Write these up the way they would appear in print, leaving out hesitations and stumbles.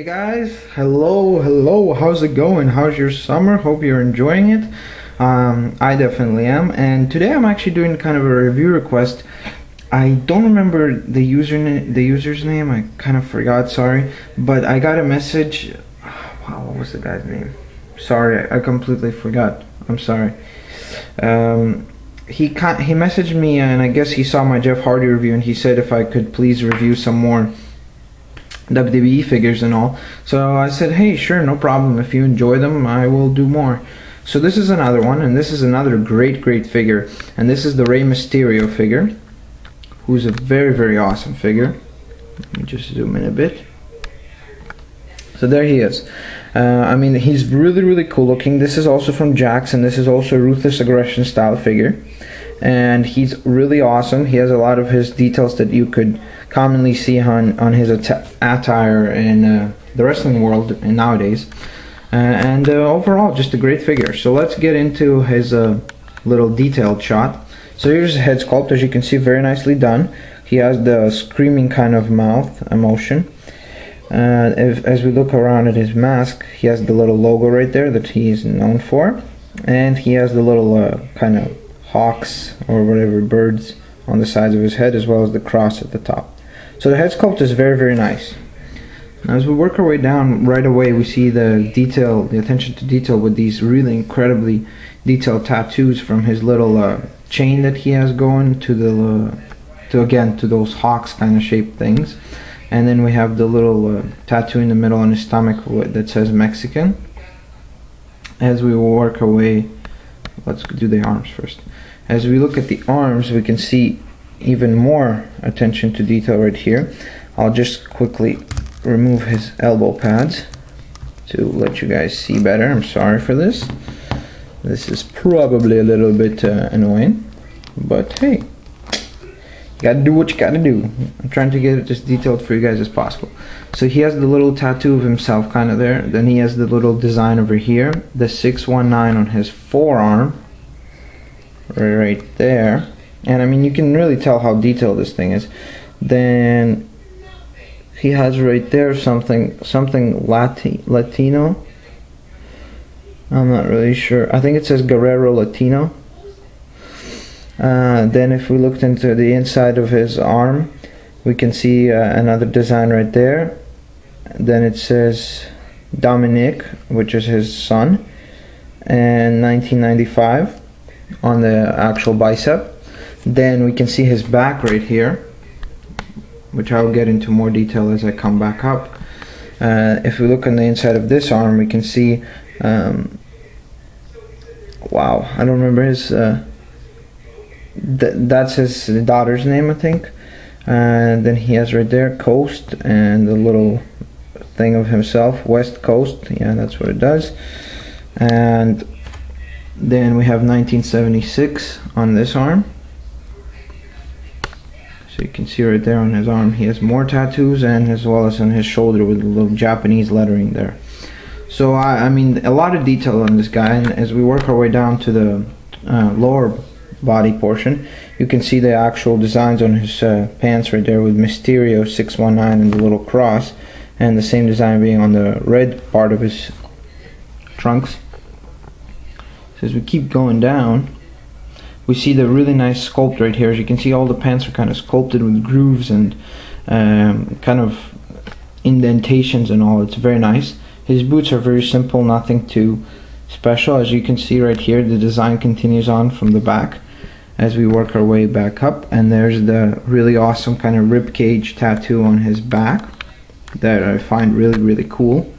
Hey guys, hello, how's it going? How's your summer? Hope you're enjoying it. I definitely am, and today I'm actually doing kind of a review request. I don't remember the user's name, I kind of forgot, sorry, but I got a message. Wow, what was the guy's name? Sorry, I completely forgot. I'm sorry. He messaged me, and I guess he saw my Jeff Hardy review, and he said if I could please review some more WWE figures and all. So I said, hey, sure, no problem. If you enjoy them, I will do more. So this is another one, and this is another great figure, and this is the Rey Mysterio figure, who's a very awesome figure. Let me just zoom in a bit. So there he is. I mean, he's really cool looking. This is also from Jax, and this is also a Ruthless Aggression style figure, and he's really awesome. He has a lot of his details that you could commonly see on his attire in the wrestling world nowadays, and overall just a great figure. So let's get into his little detailed shot. So here's his head sculpt. As you can see, very nicely done. He has the screaming kind of mouth emotion. As we look around at his mask, he has the little logo right there that he is known for, and he has the little kind of hawks or whatever birds on the sides of his head, as well as the cross at the top. So the head sculpt is very nice. Now, as we work our way down, right away we see the detail, the attention to detail with these really incredibly detailed tattoos, from his little chain that he has going to the to those hawks kind of shaped things. And then we have the little tattoo in the middle on his stomach that says Mexican. As we work our way, let's do the arms first. As we look at the arms, we can see even more attention to detail right here. I'll just quickly remove his elbow pads to let you guys see better. I'm sorry for this. This is probably a little bit annoying, but hey, you gotta do what you gotta do. I'm trying to get it as detailed for you guys as possible. So he has the little tattoo of himself kind of there. Then he has the little design over here, the 619 on his forearm, right there. And I mean, you can really tell how detailed this thing is. Then he has right there something Latino. I'm not really sure. I think it says Guerrero Latino. Then if we looked into the inside of his arm, we can see another design right there. Then it says Dominic, which is his son, and 1995 on the actual bicep. Then we can see his back right here, which I'll get into more detail as I come back up. If we look on the inside of this arm, we can see wow, I don't remember his that's his daughter's name, I think. And then he has right there Coast, and the little thing of himself, West Coast, yeah, that's what it does. And then we have 1976 on this arm. So you can see right there on his arm he has more tattoos, and as well as on his shoulder with a little Japanese lettering there. So I mean, a lot of detail on this guy. And as we work our way down to the lower body portion, you can see the actual designs on his pants right there with Mysterio 619 and the little cross, and the same design being on the red part of his trunks. So as we keep going down, we see the really nice sculpt right here. As you can see, all the pants are kind of sculpted with grooves and kind of indentations and all. It's very nice. His boots are very simple, nothing too special. As you can see right here, the design continues on from the back as we work our way back up, and there's the really awesome kind of rib cage tattoo on his back that I find really cool.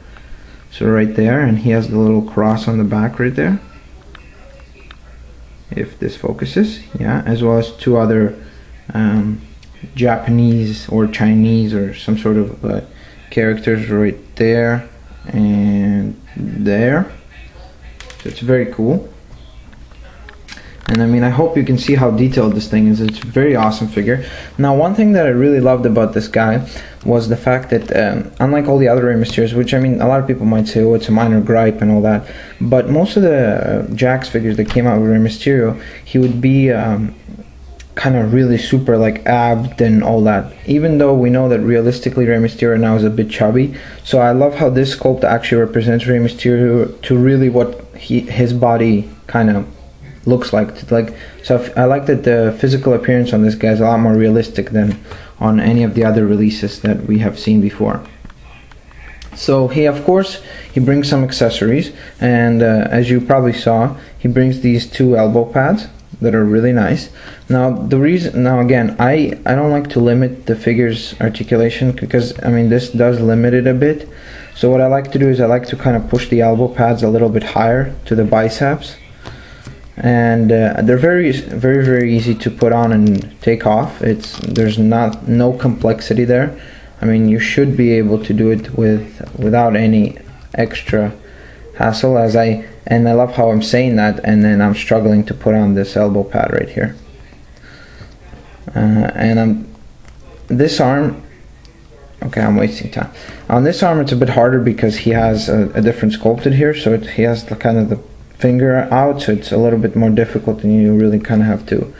So right there, and he has the little cross on the back right there, if this focuses, yeah, as well as two other Japanese or Chinese or some sort of characters right there and there. So it's very cool. And I mean, I hope you can see how detailed this thing is. It's a very awesome figure. Now, one thing that I really loved about this guy was the fact that unlike all the other Rey Mysterios, which I mean, a lot of people might say, oh, it's a minor gripe and all that, but most of the Jax figures that came out with Rey Mysterio, he would be kind of really super like abbed and all that, even though we know that realistically Rey Mysterio now is a bit chubby. So I love how this sculpt actually represents Rey Mysterio to really what his body kind of looks like. So I like that the physical appearance on this guy is a lot more realistic than on any of the other releases that we have seen before. So he, of course, he brings some accessories, and as you probably saw, he brings these 2 elbow pads that are really nice. Now again, I don't like to limit the figure's articulation, because I mean this does limit it a bit. So what I like to do is I like to kind of push the elbow pads a little bit higher to the biceps, and they're very easy to put on and take off. There's no complexity there. I mean, you should be able to do it without any extra hassle, and I love how I'm saying that and then I'm struggling to put on this elbow pad right here. This arm, okay, I'm wasting time. On this arm it's a bit harder because he has a different sculpted here, so he has kind of the finger out, so it's a little bit more difficult and you really kind of have to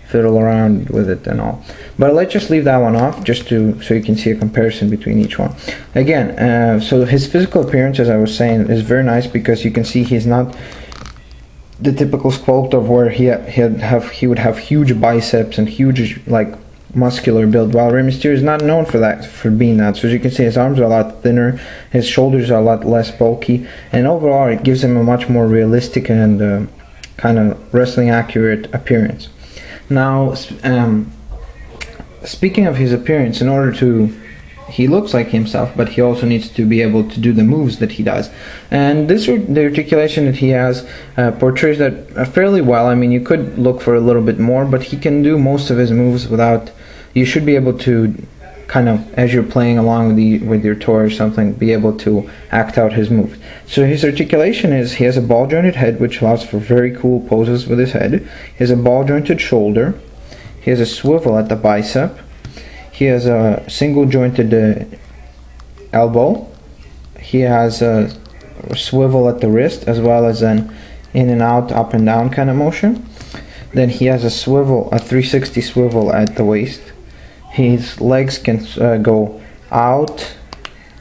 fiddle around with it and all. But let's just leave that one off, just so you can see a comparison between each one. Again, so his physical appearance, as I was saying, is very nice because you can see he's not the typical sculpt of where he would have huge biceps and huge like muscular build, while Rey Mysterio is not known for being that. So as you can see, his arms are a lot thinner, his shoulders are a lot less bulky, and overall it gives him a much more realistic and kind of wrestling accurate appearance. Now, speaking of his appearance, he looks like himself, but he also needs to be able to do the moves that he does. And the articulation that he has portrays that fairly well. I mean, you could look for a little bit more, but he can do most of his moves without. You should be able to kind of, as you're playing along with your toy or something, be able to act out his moves. So his articulation is, he has a ball jointed head, which allows for very cool poses with his head. He has a ball jointed shoulder. He has a swivel at the bicep. He has a single jointed elbow. He has a swivel at the wrist, as well as an in and out, up and down kind of motion. Then he has a 360 swivel at the waist. His legs can go out,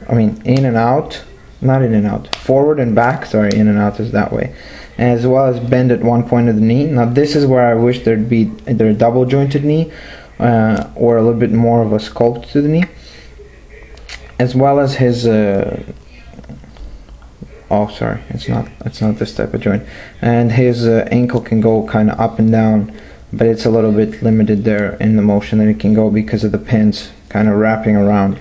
in and out, not in and out, forward and back, sorry, in and out is that way, as well as bend at one point of the knee. Now this is where I wish there'd be either a double jointed knee or a little bit more of a sculpt to the knee, as well as his oh sorry, it's not this type of joint, and his ankle can go kind of up and down, but it's a little bit limited there in the motion that it can go because of the pins kind of wrapping around.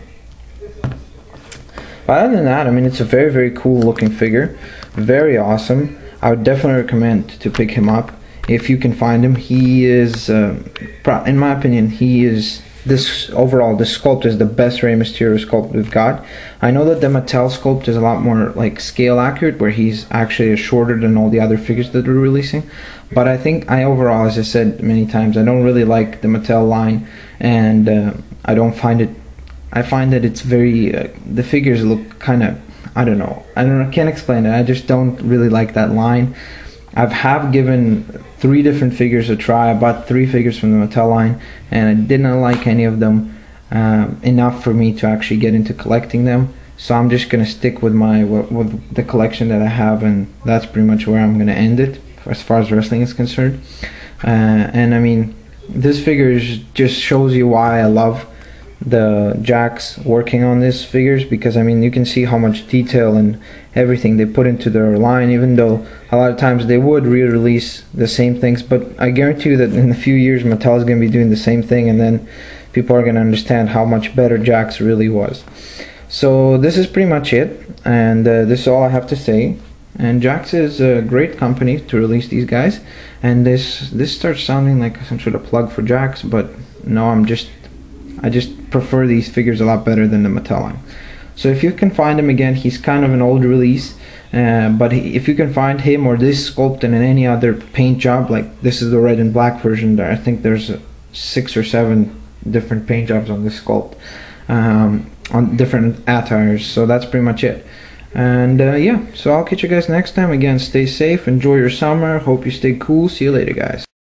But other than that, I mean, it's a very cool looking figure, very awesome. I would definitely recommend to pick him up if you can find him. He is, in my opinion, this sculpt is the best Rey Mysterio sculpt we've got. I know that the Mattel sculpt is a lot more like scale accurate, where he's actually shorter than all the other figures that we're releasing. But I think overall, as I said many times, I don't really like the Mattel line, and I find that it's very, the figures look kind of, I can't explain it. I just don't really like that line. I've given 3 different figures a try. I bought 3 figures from the Mattel line, and I didn't like any of them enough for me to actually get into collecting them. So I'm just gonna stick with with the collection that I have, and that's pretty much where I'm gonna end it as far as wrestling is concerned. And I mean, this figure just shows you why I love the Jakks working on these figures, because I mean, you can see how much detail and everything they put into their line, even though a lot of times they would re-release the same things. But I guarantee you that in a few years Mattel is going to be doing the same thing, and then people are going to understand how much better Jakks really was. So this is pretty much it, and this is all I have to say. And Jakks is a great company to release these guys, and this starts sounding like some sort of plug for Jakks, but no, I just prefer these figures a lot better than the Mattel line. So if you can find him, again, he's kind of an old release, but if you can find him or this sculpt in any other paint job, like this is the red and black version, I think there's 6 or 7 different paint jobs on this sculpt, on different attires. So that's pretty much it. And yeah, so I'll catch you guys next time. Again, stay safe, enjoy your summer, hope you stay cool. See you later, guys.